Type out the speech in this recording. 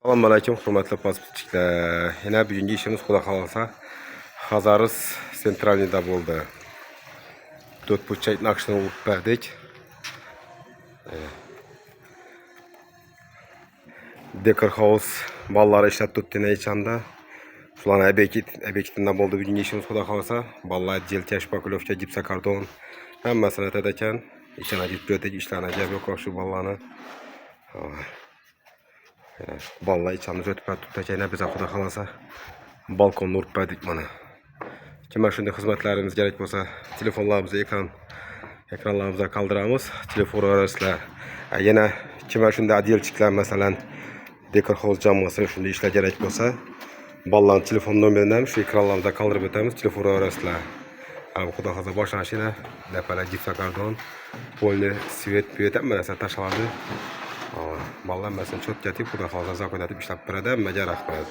Assalomu alaykum, hurmatli pasportchilar. Yana bugungi ishimiz xudo xolasa Xazaris sentralnida bo'ldi. 4 burchak naqshni urib berdik. Dekor House balları ishlab turibdi ichanda. Shularni obyektidan bo'ldi bugungi ishimiz xudo xolasa. Ballar jelka, shpakulovka, gipsokardon hammasini aytadi ekan. Ishini bibliotek ishlarni gap yo'q shu ballarni. Ballar ichamiz o'tib turibdi ekan, biz xudo xolasa balkonni urib berdik mana. Kimga shunday xizmatlarimiz kerak bo'lsa, telefonlarimizga ekranlarimizga qoldiramiz. Telefon orasida yana kimga shunday adyelchiklar masalan Dekor House jamoasi shunday ishlar kerak bo'lsa, ballarning telefon nomerini ham shu ekranlarimizga qoldirib o'tamiz. Telefon orasida xudo xolasa bosh mashina, lapalar, gipsokardon, polni, svet, hamma narsa tashlandi. Ballar masalan cho'tkatib xudo xolasa zako'natib ishlab beradi, hammaga rahmat.